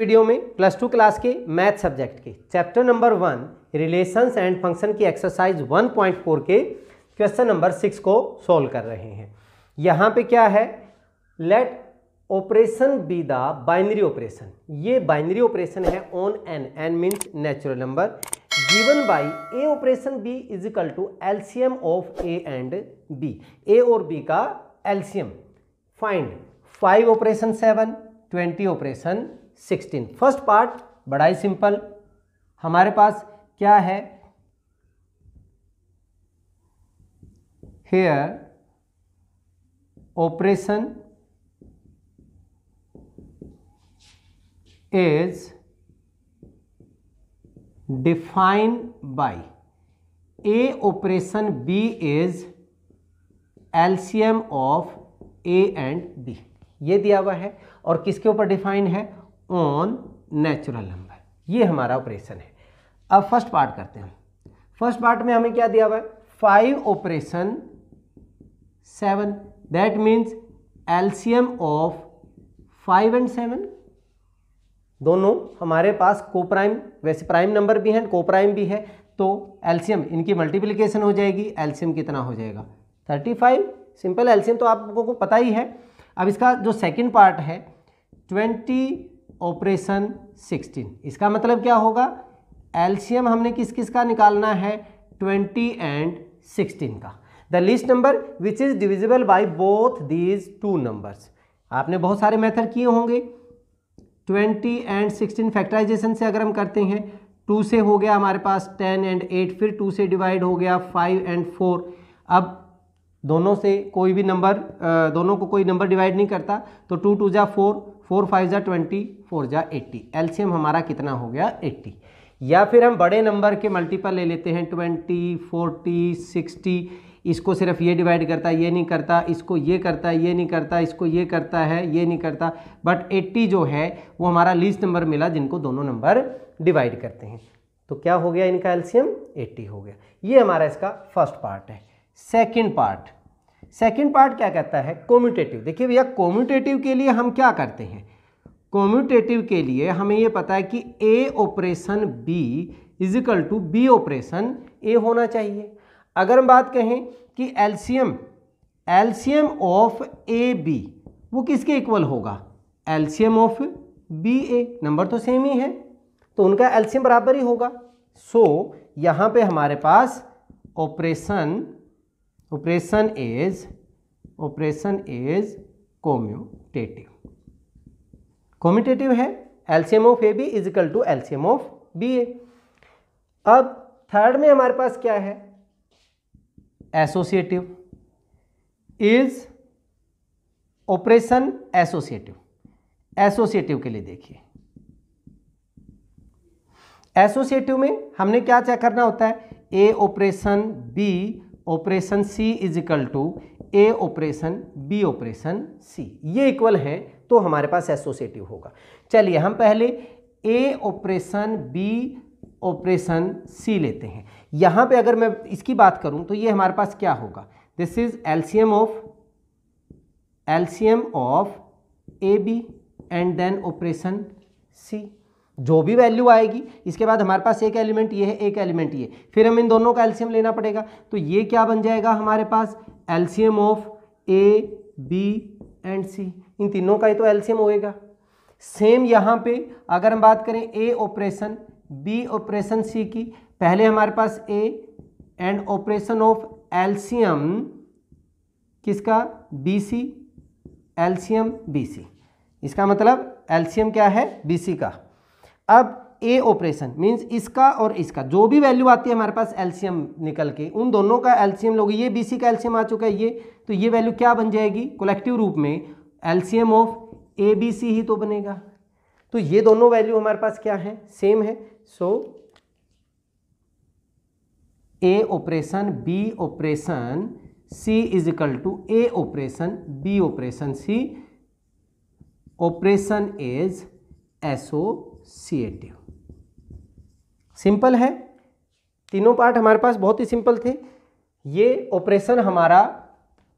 Video में plus 2 class के math subject के chapter number 1 relations and function की एक्सरसाइज 1.4 के क्वेश्चन नंबर 6 को सॉल्व कर रहे हैं। यहाँ पे क्या है, let operation B the binary operation. ये बाइनरी ऑपरेशन है on N, N means natural number, given by A operation B is equal to LCM of A and B. A और बी का LCM find 5 operation 7, 20 operation 16। First part बड़ा ही simple, हमारे पास क्या है, here operation is defined by A operation B is LCM of A and B। ये दिया हुआ है और किसके ऊपर डिफाइंड है, ऑन नेचुरल नंबर। ये हमारा ऑपरेशन है। अब फर्स्ट पार्ट करते हैं। फर्स्ट पार्ट में हमें क्या दिया हुआ है, 5 operation 7, that means LCM of 5 and 7 दोनों हमारे पास को प्राइम, वैसे प्राइम नंबर भी है, को प्राइम भी है, तो एलसीएम इनकी मल्टीप्लिकेशन हो जाएगी। एलसीएम कितना हो जाएगा, 35। सिंपल एलसीएम तो आप लोगों को पता ही है। अब इसका जो सेकंड पार्ट है 20 ऑपरेशन 16, इसका मतलब क्या होगा, एलसीएम हमने किस किस का निकालना है, 20 and 16 का। The least number which is divisible by both these two numbers. आपने बहुत सारे मेथड किए होंगे। 20 and 16 फैक्टराइजेशन से अगर हम करते हैं, 2 से हो गया हमारे पास 10 and 8, फिर 2 से डिवाइड हो गया 5 and 4। अब दोनों से कोई भी नंबर, दोनों को कोई नंबर डिवाइड नहीं करता, तो 2 2 जा 4, 4 5 जा 20, 4 जा 80। एलसीएम हमारा कितना हो गया, 80। या फिर हम बड़े नंबर के मल्टीपल ले लेते हैं, 20, 40, 60। इसको सिर्फ ये डिवाइड करता है, ये नहीं करता, इसको ये करता है, ये नहीं करता, इसको ये करता है, ये नहीं करता, बट 80 जो है वो हमारा लीस्ट नंबर मिला जिनको दोनों नंबर डिवाइड करते हैं। तो क्या हो गया, इनका एलसीएम 80 हो गया। ये हमारा इसका फर्स्ट पार्ट है। सेकंड पार्ट क्या कहता है, कोम्यूटेटिव। देखिए भैया, कोम्यूटेटिव के लिए हम क्या करते हैं, कोम्यूटेटिव के लिए हमें ये पता है कि A operation B is equal to B operation A होना चाहिए। अगर हम बात कहें कि एलसीएम ऑफ ए बी वो किसके इक्वल होगा, LCM of B A, number तो सेम ही है तो उनका एलसीएम बराबर ही होगा। सो यहां पे हमारे पास ऑपरेशन इज कोम्यूटेटिव है। LCM of A B is equal to LCM of B A. अब थर्ड में हमारे पास क्या है, एसोसिएटिव इज ऑपरेशन एसोसिएटिव के लिए देखिए, एसोसिएटिव में हमने क्या चेक करना होता है, A operation B operation C is equal to A operation B operation C, ये इक्वल है तो हमारे पास एसोसिएटिव होगा। चलिए हम पहले ए ऑपरेशन बी ऑपरेशन सी लेते हैं। यहां पे अगर मैं इसकी बात करूं तो ये हमारे पास क्या होगा, this is LCM of A B and then operation C. जो भी वैल्यू आएगी, इसके बाद हमारे पास एक एलिमेंट ये है, एक एलिमेंट ये, फिर हम इन दोनों का एलसीएम लेना पड़ेगा। तो ये क्या बन जाएगा हमारे पास, LCM of A B and C. इन तीनों का ही तो एलसीएम होएगा। सेम यहां पे अगर हम बात करें A operation B operation C की, पहले हमारे पास A and operation of LCM किसका, बीसी, एलसीएम बीसी। इसका मतलब एलसीएम क्या है, बीसी का। अब ए ऑपरेशन मींस इसका और इसका जो भी वैल्यू आती है हमारे पास एलसीएम निकल के, उन दोनों का एलसीएम लोगे। ये बीसी का एलसीएम आ चुका है ये, तो ये वैल्यू क्या बन जाएगी, कलेक्टिव रूप में LCM of A B C ही तो बनेगा। तो ये दोनों वैल्यू हमारे पास क्या है, सेम है। So A operation B operation C is equal to A operation B operation C, operation is associative. Simple है, तीनों पार्ट हमारे पास बहुत ही सिंपल थे। ये ऑपरेशन हमारा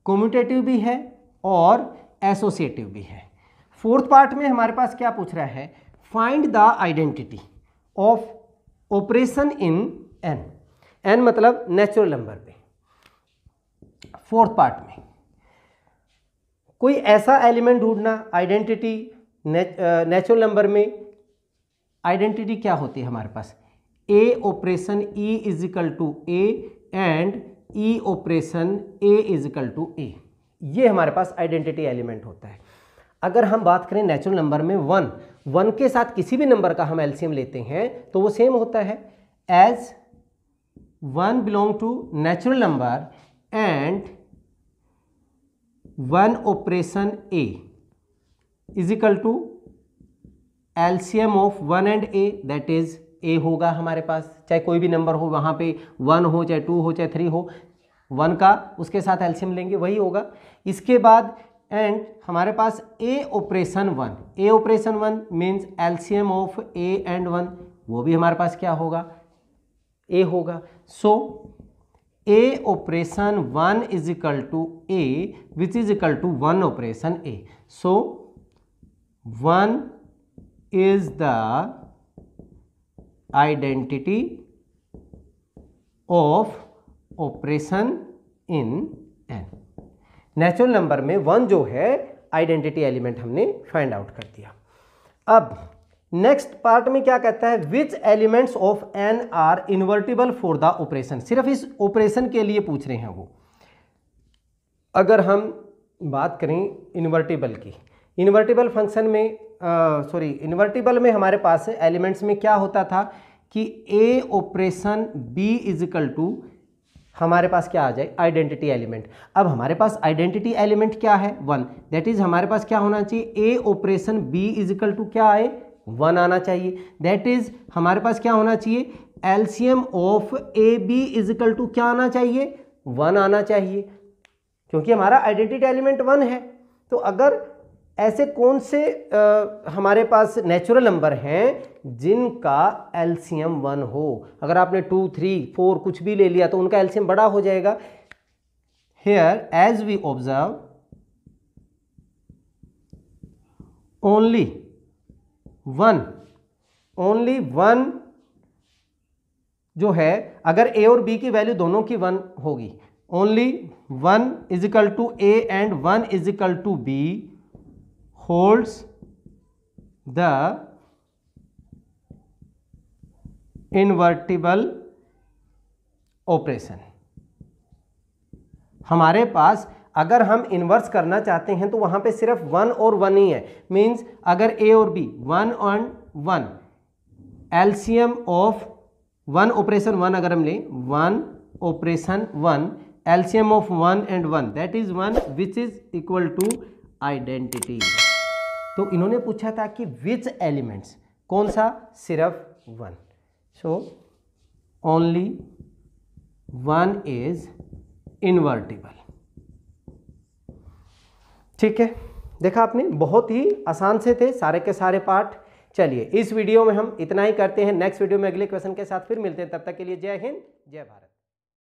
कम्यूटेटिव भी है और एसोसिएटिव भी है। फोर्थ पार्ट में हमारे पास क्या पूछ रहा है, find the identity of operation in N. N मतलब नेचुरल नंबर पे। फोर्थ पार्ट में कोई ऐसा एलिमेंट ढूंढना, आइडेंटिटी नेचुरल नंबर में आइडेंटिटी क्या होती है हमारे पास, A operation E is equal to A and E operation A is equal to A. ये हमारे पास आइडेंटिटी एलिमेंट होता है। अगर हम बात करें नेचुरल नंबर में वन के साथ किसी भी नंबर का हम एलसीएम लेते हैं तो वो सेम होता है, as one belong to natural number and one operation A is equal to LCM of one and A, that is A होगा हमारे पास, चाहे कोई भी नंबर हो वहाँ पे 1 हो चाहे 2 हो चाहे 3 हो, 1 का उसके साथ एलसीएम लेंगे वही होगा। इसके बाद एंड हमारे पास A operation 1, A operation 1 means LCM of A and 1, वो भी हमारे पास क्या होगा, ए होगा। So A operation 1 is equal to A which is equal to 1 operation A. So 1 is the identity of operation in n। Natural number में 1 जो है आइडेंटिटी एलिमेंट हमने फाइंड आउट कर दिया। अब नेक्स्ट पार्ट में क्या कहता है, विच elements of n are invertible for the operation. सिर्फ इस ऑपरेशन के लिए पूछ रहे हैं वो। अगर हम बात करें इन्वर्टिबल की, इन्वर्टिबल फंक्शन में इन्वर्टिबल में हमारे पास एलिमेंट्स में क्या होता था कि A operation B is equal to हमारे पास क्या आ जाए, आइडेंटिटी एलिमेंट। अब हमारे पास आइडेंटिटी एलिमेंट क्या है, 1, दैट इज हमारे पास क्या होना चाहिए, A operation B is equal to क्या आए, 1 आना चाहिए। दैट इज हमारे पास क्या होना चाहिए, LCM of A B is equal to क्या आना चाहिए, 1 आना चाहिए, क्योंकि हमारा आइडेंटिटी एलिमेंट 1 है। तो अगर ऐसे कौन से हमारे पास नेचुरल नंबर हैं जिनका एलसीएम 1 हो, अगर आपने 2, 3, 4 कुछ भी ले लिया तो उनका एलसीएम बड़ा हो जाएगा। Here as we observe only one जो है, अगर ए और बी की वैल्यू दोनों की 1 होगी, only 1 is equal to A and 1 is equal to B holds the invertible operation। हमारे पास अगर हम इन्वर्स करना चाहते हैं तो वहां पे सिर्फ 1 और 1 ही है, मींस अगर ए और बी 1 और 1 एलसीएम ऑफ 1 ऑपरेशन 1 अगर हम लें, 1 operation 1 LCM of 1 and 1 that is 1 which is equal to identity. तो इन्होंने पूछा था कि विच एलिमेंट्स, कौन सा, सिर्फ 1। So only 1 is invertible. ठीक है, देखा आपने, बहुत ही आसान से थे सारे के सारे पार्ट। चलिए इस वीडियो में हम इतना ही करते हैं, नेक्स्ट वीडियो में अगले क्वेश्चन के साथ फिर मिलते हैं, तब तक के लिए जय हिंद जय भारत।